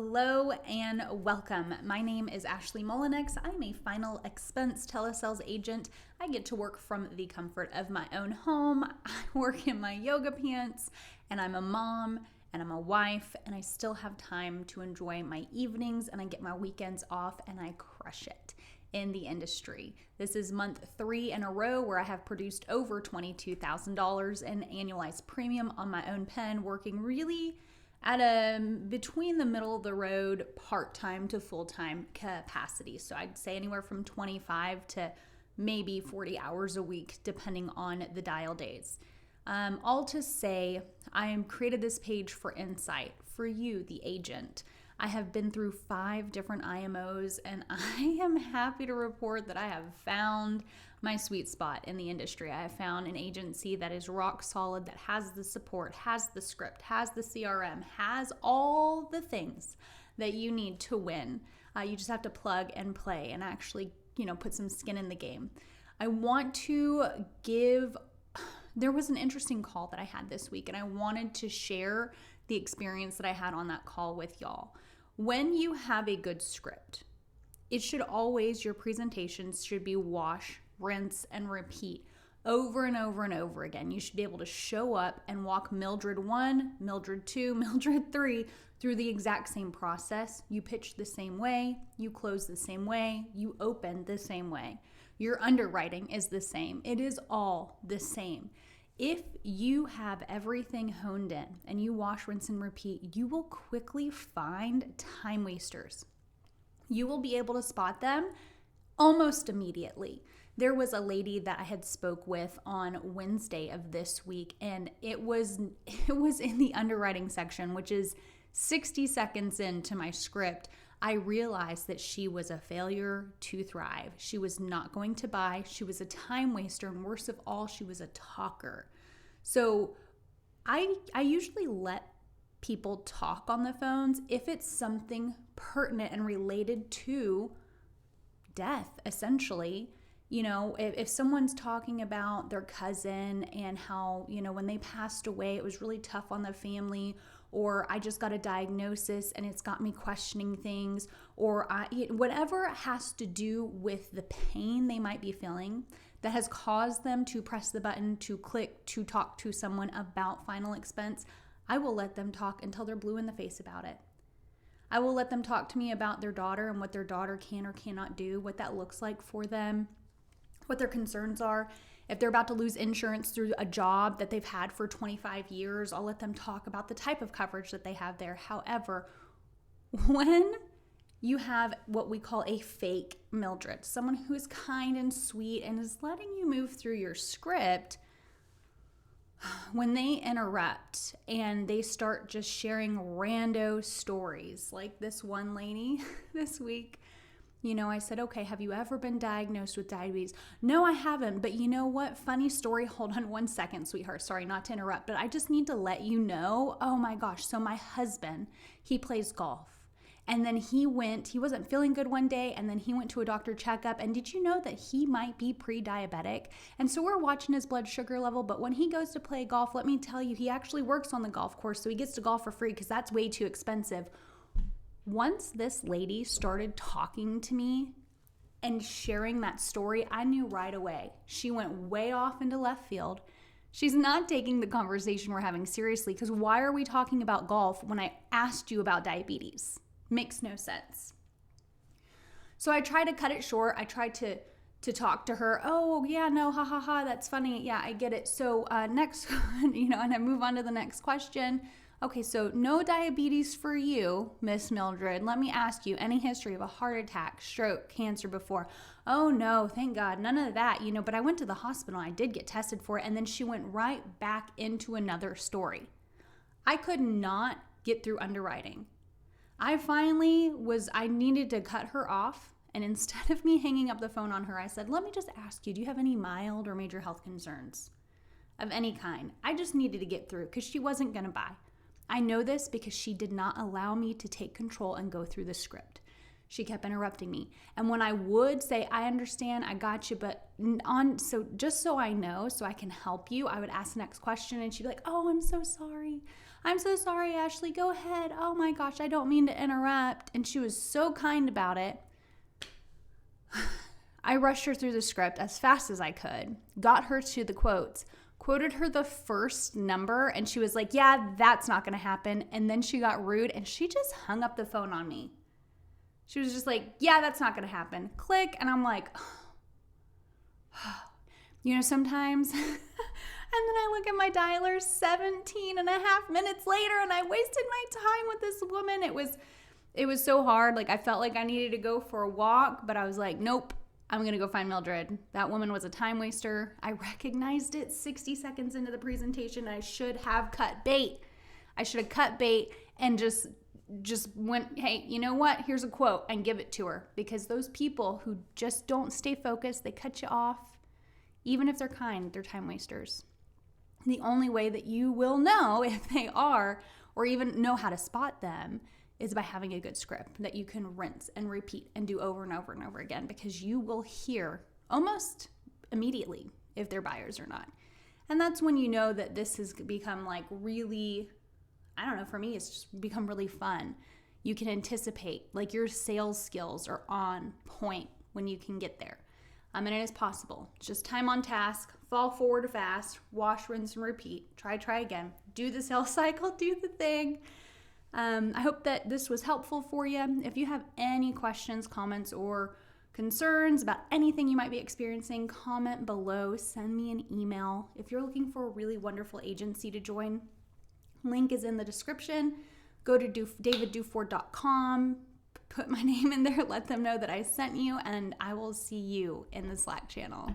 Hello and welcome. My name is Ashley Mullinex. I'm a final expense telesales agent. I get to work from the comfort of my own home. I work in my yoga pants, and I'm a mom and I'm a wife, and I still have time to enjoy my evenings and I get my weekends off and I crush it in the industry. This is month 3 in a row where I have produced over $22,000 in annualized premium on my own pen, working really at a between the middle of the road part-time to full-time capacity. So I'd say anywhere from 25 to maybe 40 hours a week, depending on the dial days. All to say, I created this page for insight for you, the agent. I have been through 5 different IMOs, and I am happy to report that I have found my sweet spot in the industry. I have found an agency that is rock solid, that has the support, has the script, has the CRM, has all the things that you need to win. You just have to plug and play and actually, put some skin in the game. I want to there was an interesting call that I had this week, and I wanted to share the experience that I had on that call with y'all. When you have a good script, your presentations should be wash, rinse, and repeat over and over and over again. You should be able to show up and walk Mildred 1, Mildred 2, Mildred 3 through the exact same process. You pitch the same way, you close the same way, you open the same way. Your underwriting is the same. It is all the same. If you have everything honed in and you wash, rinse, and repeat, you will quickly find time wasters. You will be able to spot them almost immediately. There was a lady that I had spoke with on Wednesday of this week, and it was in the underwriting section, which is 60 seconds into my script. I realized that she was a failure to thrive. She was not going to buy. She was a time waster, and worst of all, she was a talker. So I usually let people talk on the phones if it's something pertinent and related to death, essentially. If someone's talking about their cousin and how, when they passed away, it was really tough on the family, or I just got a diagnosis and it's got me questioning things, or whatever has to do with the pain they might be feeling that has caused them to press the button, to click, to talk to someone about final expense, I will let them talk until they're blue in the face about it. I will let them talk to me about their daughter and what their daughter can or cannot do, what that looks like for them, what their concerns are. If they're about to lose insurance through a job that they've had for 25 years, I'll let them talk about the type of coverage that they have there. However, when you have what we call a fake Mildred, someone who is kind and sweet and is letting you move through your script, when they interrupt and they start just sharing rando stories, like this one lady this week, I said, okay, have you ever been diagnosed with diabetes? No, I haven't. But you know what? Funny story. Hold on one second, sweetheart. Sorry, not to interrupt, but I just need to let you know. Oh my gosh. So my husband, he plays golf. And then he wasn't feeling good one day, and then he went to a doctor checkup. And did you know that he might be pre-diabetic? And so we're watching his blood sugar level, but when he goes to play golf, let me tell you, he actually works on the golf course, so he gets to golf for free because that's way too expensive. Once this lady started talking to me and sharing that story, I knew right away. She went way off into left field. She's not taking the conversation we're having seriously, because why are we talking about golf when I asked you about diabetes? Makes no sense. So I tried to cut it short. I tried to talk to her. Oh, yeah, no, ha, ha, ha, that's funny. Yeah, I get it. So next, and I move on to the next question. Okay, so no diabetes for you, Miss Mildred. Let me ask you, any history of a heart attack, stroke, cancer before? Oh no, thank God, none of that, but I went to the hospital. I did get tested for it. And then she went right back into another story. I could not get through underwriting. I needed to cut her off. And instead of me hanging up the phone on her, I said, let me just ask you, do you have any mild or major health concerns of any kind? I just needed to get through because she wasn't going to buy. I know this because she did not allow me to take control and go through the script. She kept interrupting me. And when I would say, I understand, I got you, but just so I know, so I can help you, I would ask the next question and she'd be like, oh, I'm so sorry. I'm so sorry, Ashley. Go ahead. Oh my gosh, I don't mean to interrupt. And she was so kind about it. I rushed her through the script as fast as I could, got her to the quotes, quoted her the first number, and she was like, yeah, that's not going to happen. And then she got rude and she just hung up the phone on me. She was just like, yeah, that's not going to happen. Click. And I'm like, sometimes, and then I look at my dialer 17 and a half minutes later and I wasted my time with this woman. It was so hard. Like, I felt like I needed to go for a walk, but I was like, nope, I'm going to go find Mildred. That woman was a time waster. I recognized it 60 seconds into the presentation. I should have cut bait. I should have cut bait and just went, hey, you know what? Here's a quote, and give it to her. Because those people who just don't stay focused, they cut you off. Even if they're kind, they're time wasters. The only way that you will know if they are, or even know how to spot them, is by having a good script that you can rinse and repeat and do over and over and over again, because you will hear almost immediately if they're buyers or not. And that's when you know that this has become like really, I don't know, for me, it's just become really fun. You can anticipate, like, your sales skills are on point when you can get there. And it is possible. It's just time on task, fall forward fast, wash, rinse, and repeat. Try again. Do the sales cycle, do the thing. I hope that this was helpful for you. If you have any questions, comments, or concerns about anything you might be experiencing, comment below, send me an email. If you're looking for a really wonderful agency to join, link is in the description. Go to davidduford.com, put my name in there, let them know that I sent you, and I will see you in the Slack channel.